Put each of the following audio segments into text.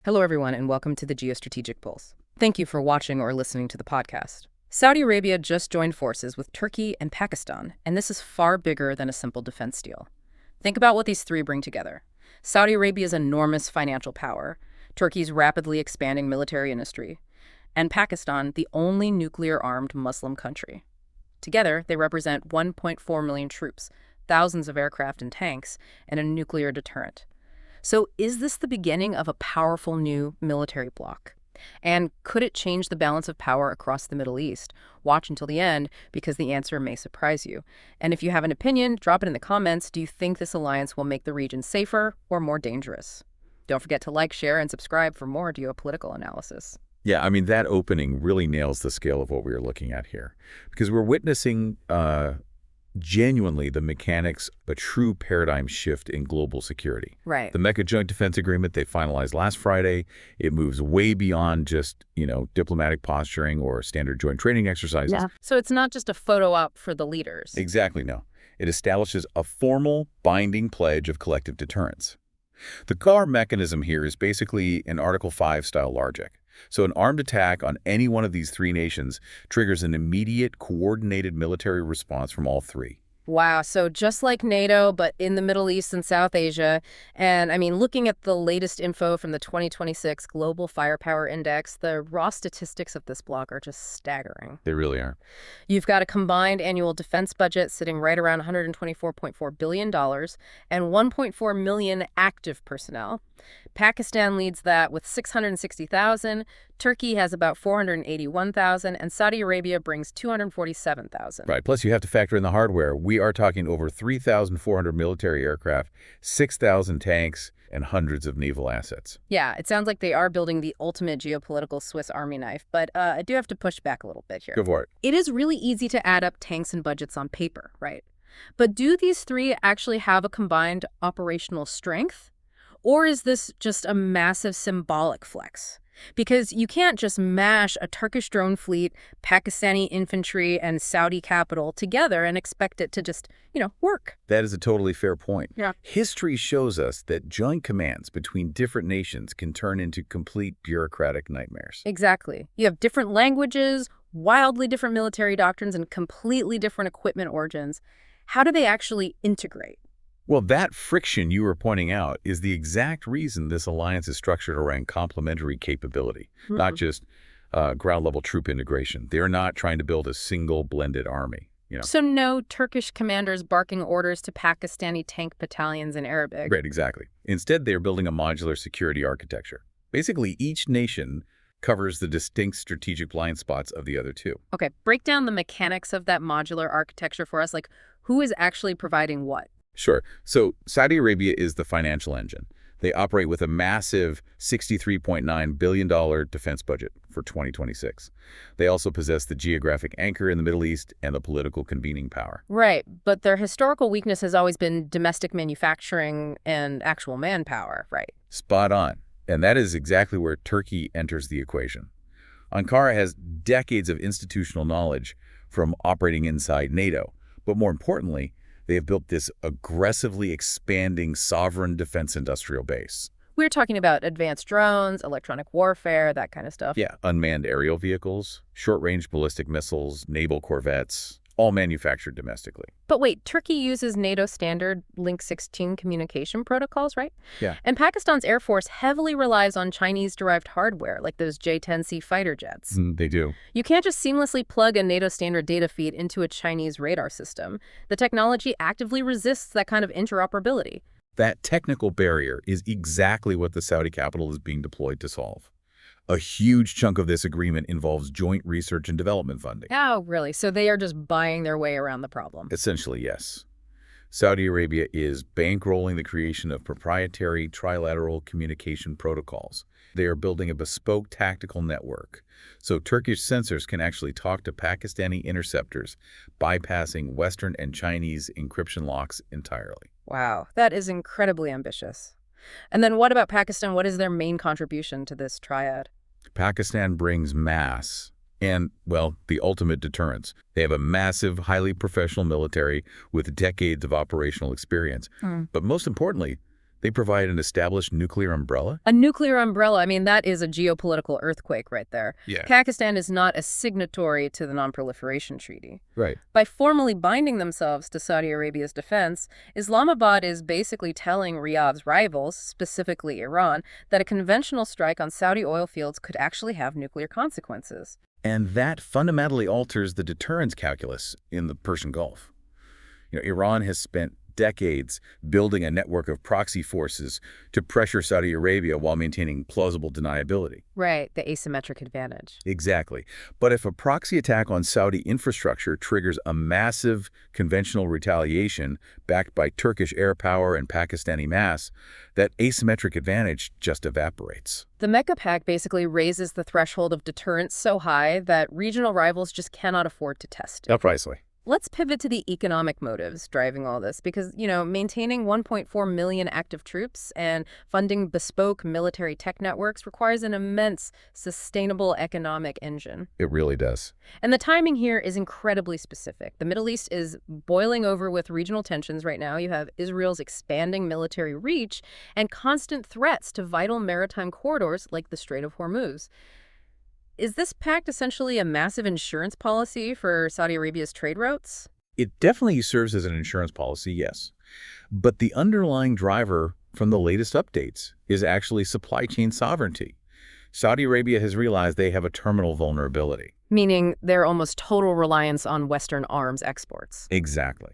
Hello, everyone, and welcome to the Geostrategic Pulse. Thank you for watching or listening to the podcast. Saudi Arabia just joined forces with Turkey and Pakistan, and this is far bigger than a simple defense deal. Think about what these three bring together. Saudi Arabia's enormous financial power, Turkey's rapidly expanding military industry, and Pakistan, the only nuclear-armed Muslim country. Together, they represent 1.4 million troops, thousands of aircraft and tanks, and a nuclear deterrent. So is this the beginning of a powerful new military bloc? And could it change the balance of power across the Middle East? Watch until the end, because the answer may surprise you. And if you have an opinion, drop it in the comments. Do you think this alliance will make the region safer or more dangerous? Don't forget to like, share, and subscribe for more geopolitical analysis. Yeah, I mean, that opening really nails the scale of what we are looking at here. Because we're witnessing genuinely the mechanics of a true paradigm shift in global security. Right. The Mecca Joint Defense Agreement they finalized last Friday, it moves way beyond just, diplomatic posturing or standard joint training exercises. Yeah. So it's not just a photo op for the leaders. Exactly, no. It establishes a formal, binding pledge of collective deterrence. The core mechanism here is basically an Article 5 style logic. So an armed attack on any one of these three nations triggers an immediate, coordinated military response from all three. Wow, so just like NATO, but in the Middle East and South Asia. And I mean, looking at the latest info from the 2026 Global Firepower Index, the raw statistics of this bloc are just staggering. They really are. You've got a combined annual defense budget sitting right around $124.4 billion and 1.4 million active personnel. Pakistan leads that with 660,000, Turkey has about 481,000, and Saudi Arabia brings 247,000. Right, plus you have to factor in the hardware. We are talking over 3,400 military aircraft, 6,000 tanks, and hundreds of naval assets. Yeah, it sounds like they are building the ultimate geopolitical Swiss Army knife, but I do have to push back a little bit here. Go for it. It is really easy to add up tanks and budgets on paper, right? But do these three actually have a combined operational strength? Or is this just a massive symbolic flex? Because you can't just mash a Turkish drone fleet, Pakistani infantry, and Saudi capital together and expect it to just, work. That is a totally fair point. Yeah. History shows us that joint commands between different nations can turn into complete bureaucratic nightmares. Exactly. You have different languages, wildly different military doctrines, and completely different equipment origins. How do they actually integrate? Well, that friction you were pointing out is the exact reason this alliance is structured around complementary capability, not just ground-level troop integration. They're not trying to build a single blended army. So no Turkish commanders barking orders to Pakistani tank battalions in Arabic. Right, exactly. Instead, they're building a modular security architecture. Basically, each nation covers the distinct strategic blind spots of the other two. Okay, break down the mechanics of that modular architecture for us. Like, who is actually providing what? Sure. So Saudi Arabia is the financial engine. They operate with a massive $63.9 billion defense budget for 2026. They also possess the geographic anchor in the Middle East and the political convening power. Right, but their historical weakness has always been domestic manufacturing and actual manpower, right? Spot on. And that is exactly where Turkey enters the equation. Ankara has decades of institutional knowledge from operating inside NATO, but more importantly, they have built this aggressively expanding sovereign defense industrial base. We're talking about advanced drones, electronic warfare, that kind of stuff. Yeah, unmanned aerial vehicles, short-range ballistic missiles, naval corvettes, all manufactured domestically. But wait, Turkey uses NATO standard Link 16 communication protocols, right? Yeah. And Pakistan's Air Force heavily relies on Chinese-derived hardware, like those J-10C fighter jets. They do. You can't just seamlessly plug a NATO standard data feed into a Chinese radar system. The technology actively resists that kind of interoperability. That technical barrier is exactly what the Saudi capital is being deployed to solve. A huge chunk of this agreement involves joint research and development funding. Oh, really? So they are just buying their way around the problem? Essentially, yes. Saudi Arabia is bankrolling the creation of proprietary trilateral communication protocols. They are building a bespoke tactical network, so Turkish sensors can actually talk to Pakistani interceptors, bypassing Western and Chinese encryption locks entirely. Wow, that is incredibly ambitious. And then what about Pakistan? What is their main contribution to this triad? Pakistan brings mass and, well, the ultimate deterrence. They have a massive, highly professional military with decades of operational experience. But most importantly, They provide an established nuclear umbrella? A nuclear umbrella, I mean, that is a geopolitical earthquake right there. Yeah. Pakistan is not a signatory to the Non-Proliferation Treaty. Right. By formally binding themselves to Saudi Arabia's defense, Islamabad is basically telling Riyadh's rivals, specifically Iran, that a conventional strike on Saudi oil fields could actually have nuclear consequences. And that fundamentally alters the deterrence calculus in the Persian Gulf. Iran has spent decades building a network of proxy forces to pressure Saudi Arabia while maintaining plausible deniability. Right, the asymmetric advantage. Exactly. But if a proxy attack on Saudi infrastructure triggers a massive conventional retaliation backed by Turkish air power and Pakistani mass, that asymmetric advantage just evaporates. The Mecca Pact basically raises the threshold of deterrence so high that regional rivals just cannot afford to test it. Precisely. Let's pivot to the economic motives driving all this because, maintaining 1.4 million active troops and funding bespoke military tech networks requires an immense, sustainable economic engine. It really does. And the timing here is incredibly specific. The Middle East is boiling over with regional tensions right now. You have Israel's expanding military reach and constant threats to vital maritime corridors like the Strait of Hormuz. Is this pact essentially a massive insurance policy for Saudi Arabia's trade routes? It definitely serves as an insurance policy, yes. But the underlying driver from the latest updates is actually supply chain sovereignty. Saudi Arabia has realized they have a terminal vulnerability. Meaning their almost total reliance on Western arms exports. Exactly.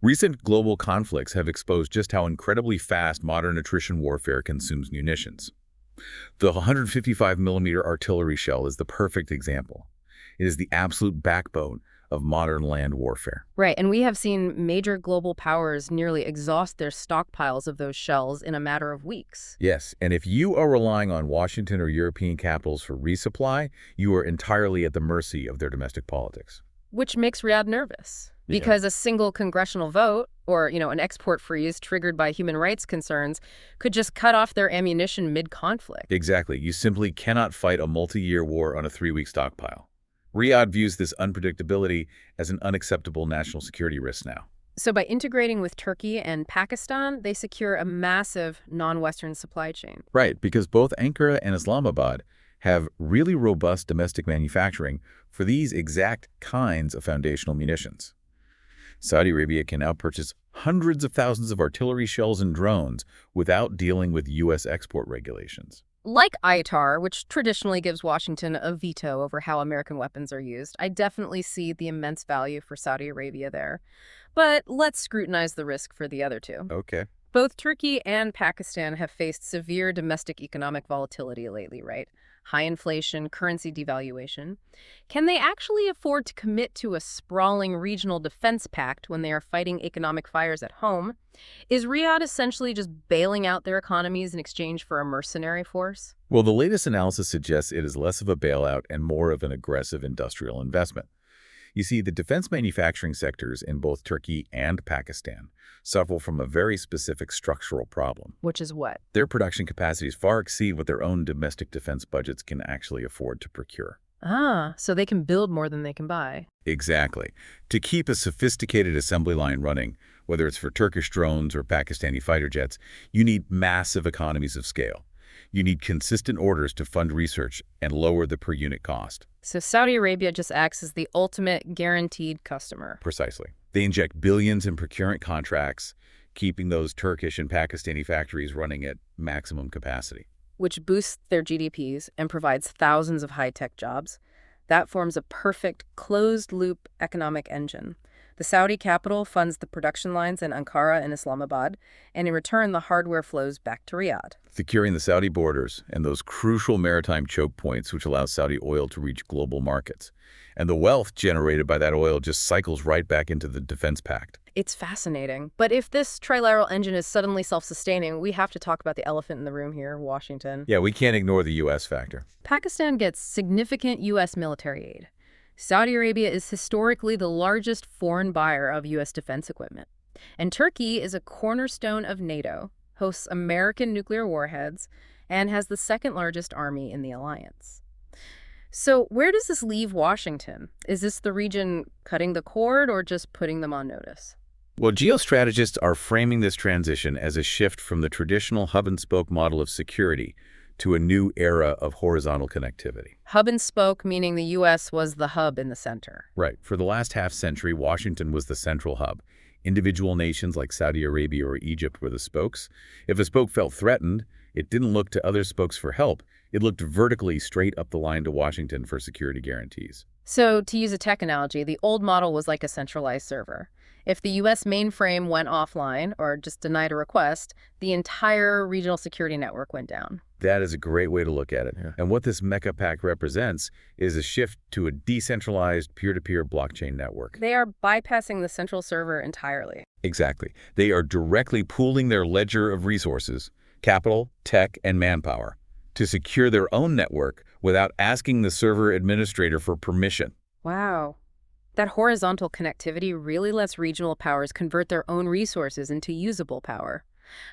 Recent global conflicts have exposed just how incredibly fast modern attrition warfare consumes munitions. The 155mm artillery shell is the perfect example. It is the absolute backbone of modern land warfare. Right, and we have seen major global powers nearly exhaust their stockpiles of those shells in a matter of weeks. Yes, and if you are relying on Washington or European capitals for resupply, you are entirely at the mercy of their domestic politics. Which makes Riyadh nervous. Because a single congressional vote or, an export freeze triggered by human rights concerns could just cut off their ammunition mid-conflict. Exactly. You simply cannot fight a multi-year war on a 3-week stockpile. Riyadh views this unpredictability as an unacceptable national security risk now. So by integrating with Turkey and Pakistan, they secure a massive non-Western supply chain. Right, because both Ankara and Islamabad have really robust domestic manufacturing for these exact kinds of foundational munitions. Saudi Arabia can now purchase hundreds of thousands of artillery shells and drones without dealing with U.S. export regulations. Like ITAR, which traditionally gives Washington a veto over how American weapons are used, I definitely see the immense value for Saudi Arabia there. But let's scrutinize the risk for the other two. Okay. Both Turkey and Pakistan have faced severe domestic economic volatility lately, right? High inflation, currency devaluation. Can they actually afford to commit to a sprawling regional defense pact when they are fighting economic fires at home? Is Riyadh essentially just bailing out their economies in exchange for a mercenary force? Well, the latest analysis suggests it is less of a bailout and more of an aggressive industrial investment. You see, the defense manufacturing sectors in both Turkey and Pakistan suffer from a very specific structural problem. Which is what? Their production capacities far exceed what their own domestic defense budgets can actually afford to procure. Ah, so they can build more than they can buy. Exactly. To keep a sophisticated assembly line running, whether it's for Turkish drones or Pakistani fighter jets, you need massive economies of scale. You need consistent orders to fund research and lower the per-unit cost. So Saudi Arabia just acts as the ultimate guaranteed customer. Precisely. They inject billions in procurement contracts, keeping those Turkish and Pakistani factories running at maximum capacity. Which boosts their GDPs and provides thousands of high-tech jobs. That forms a perfect closed-loop economic engine. The Saudi capital funds the production lines in Ankara and Islamabad, and in return, the hardware flows back to Riyadh. Securing the Saudi borders and those crucial maritime choke points which allow Saudi oil to reach global markets. And the wealth generated by that oil just cycles right back into the defense pact. It's fascinating. But if this trilateral engine is suddenly self-sustaining, we have to talk about the elephant in the room here, Washington. Yeah, we can't ignore the U.S. factor. Pakistan gets significant U.S. military aid. Saudi Arabia is historically the largest foreign buyer of U.S. defense equipment. And Turkey is a cornerstone of NATO, hosts American nuclear warheads, and has the second largest army in the alliance. So where does this leave Washington? Is this the region cutting the cord or just putting them on notice? Well, geostrategists are framing this transition as a shift from the traditional hub-and-spoke model of security to a new era of horizontal connectivity. Hub and spoke, meaning the U.S. was the hub in the center. Right. For the last half-century, Washington was the central hub. Individual nations like Saudi Arabia or Egypt were the spokes. If a spoke felt threatened, it didn't look to other spokes for help. It looked vertically straight up the line to Washington for security guarantees. So, to use a tech analogy, the old model was like a centralized server. If the U.S. mainframe went offline or just denied a request, the entire regional security network went down. That is a great way to look at it. Yeah. And what this Mecca Pact represents is a shift to a decentralized peer-to-peer blockchain network. They are bypassing the central server entirely. Exactly. They are directly pooling their ledger of resources, capital, tech, and manpower, to secure their own network without asking the server administrator for permission. Wow. That horizontal connectivity really lets regional powers convert their own resources into usable power.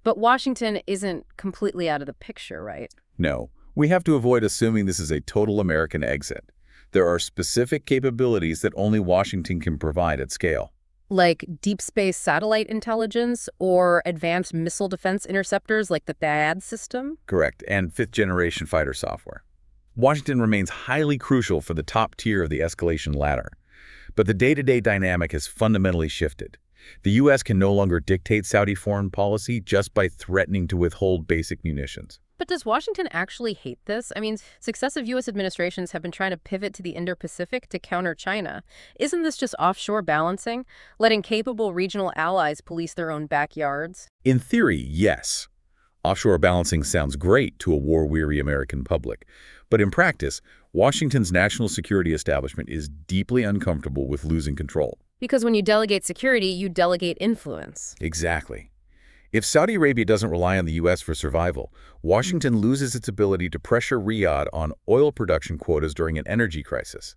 But Washington isn't completely out of the picture, right? No. We have to avoid assuming this is a total American exit. There are specific capabilities that only Washington can provide at scale. Like deep space satellite intelligence or advanced missile defense interceptors like the THAAD system? Correct, and fifth-generation fighter software. Washington remains highly crucial for the top tier of the escalation ladder. But the day-to-day dynamic has fundamentally shifted. The U.S. can no longer dictate Saudi foreign policy just by threatening to withhold basic munitions. But does Washington actually hate this? I mean, successive U.S. administrations have been trying to pivot to the Indo-Pacific to counter China. Isn't this just offshore balancing, letting capable regional allies police their own backyards? In theory, yes. Offshore balancing sounds great to a war-weary American public. But in practice, Washington's national security establishment is deeply uncomfortable with losing control. Because when you delegate security, you delegate influence. Exactly. If Saudi Arabia doesn't rely on the U.S. for survival, Washington loses its ability to pressure Riyadh on oil production quotas during an energy crisis.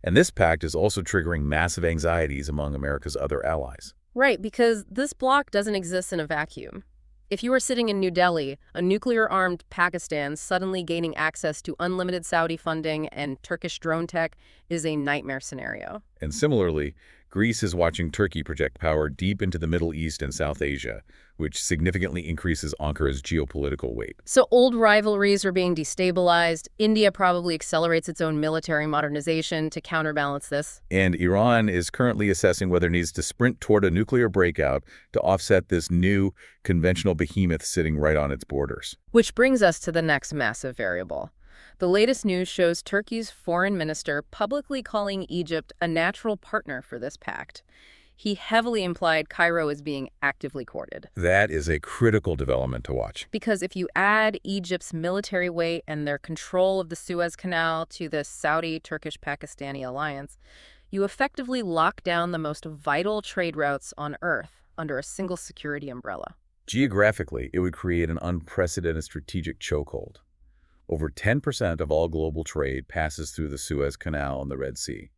And this pact is also triggering massive anxieties among America's other allies. Right, because this bloc doesn't exist in a vacuum. If you were sitting in New Delhi, a nuclear-armed Pakistan suddenly gaining access to unlimited Saudi funding and Turkish drone tech is a nightmare scenario. And similarly, Greece is watching Turkey project power deep into the Middle East and South Asia, which significantly increases Ankara's geopolitical weight. So old rivalries are being destabilized. India probably accelerates its own military modernization to counterbalance this. And Iran is currently assessing whether it needs to sprint toward a nuclear breakout to offset this new conventional behemoth sitting right on its borders. Which brings us to the next massive variable. The latest news shows Turkey's foreign minister publicly calling Egypt a natural partner for this pact. He heavily implied Cairo is being actively courted. That is a critical development to watch. Because if you add Egypt's military weight and their control of the Suez Canal to the Saudi-Turkish-Pakistani alliance, you effectively lock down the most vital trade routes on Earth under a single security umbrella. Geographically, it would create an unprecedented strategic chokehold. Over 10% of all global trade passes through the Suez Canal and the Red Sea.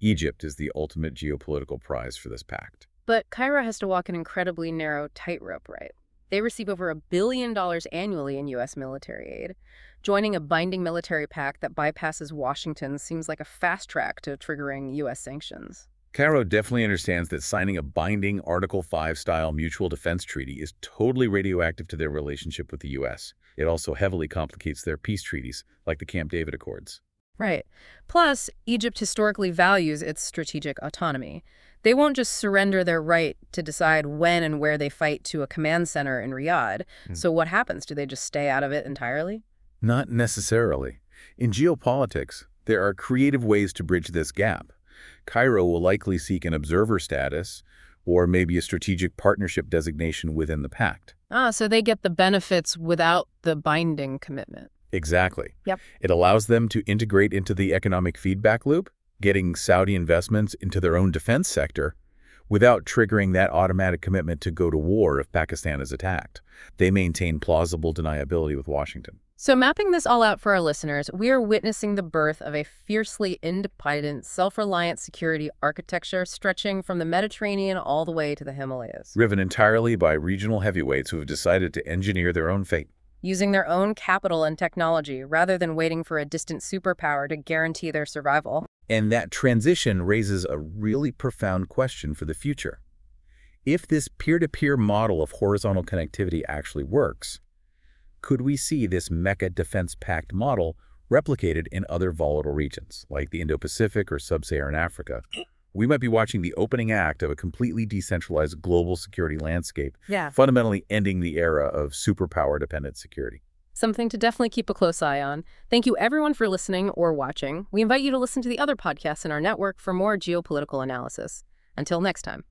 Egypt is the ultimate geopolitical prize for this pact. But Cairo has to walk an incredibly narrow tightrope, right? They receive over $1 billion annually in U.S. military aid. Joining a binding military pact that bypasses Washington seems like a fast track to triggering U.S. sanctions. Cairo definitely understands that signing a binding Article 5-style mutual defense treaty is totally radioactive to their relationship with the U.S. It also heavily complicates their peace treaties, like the Camp David Accords. Right. Plus, Egypt historically values its strategic autonomy. They won't just surrender their right to decide when and where they fight to a command center in Riyadh. So what happens? Do they just stay out of it entirely? Not necessarily. In geopolitics, there are creative ways to bridge this gap. Cairo will likely seek an observer status or maybe a strategic partnership designation within the pact. So they get the benefits without the binding commitment. Exactly. Yep. It allows them to integrate into the economic feedback loop, getting Saudi investments into their own defense sector, without triggering that automatic commitment to go to war if Pakistan is attacked. They maintain plausible deniability with Washington. So mapping this all out for our listeners, we are witnessing the birth of a fiercely independent, self-reliant security architecture stretching from the Mediterranean all the way to the Himalayas. Driven entirely by regional heavyweights who have decided to engineer their own fate. Using their own capital and technology rather than waiting for a distant superpower to guarantee their survival. And that transition raises a really profound question for the future. if this peer-to-peer model of horizontal connectivity actually works, could we see this Mecca Defense Pact model replicated in other volatile regions, like the Indo-Pacific or sub-Saharan Africa? We might be watching the opening act of a completely decentralized global security landscape, fundamentally ending the era of superpower-dependent security. Something to definitely keep a close eye on. Thank you everyone for listening or watching. We invite you to listen to the other podcasts in our network for more geopolitical analysis. Until next time.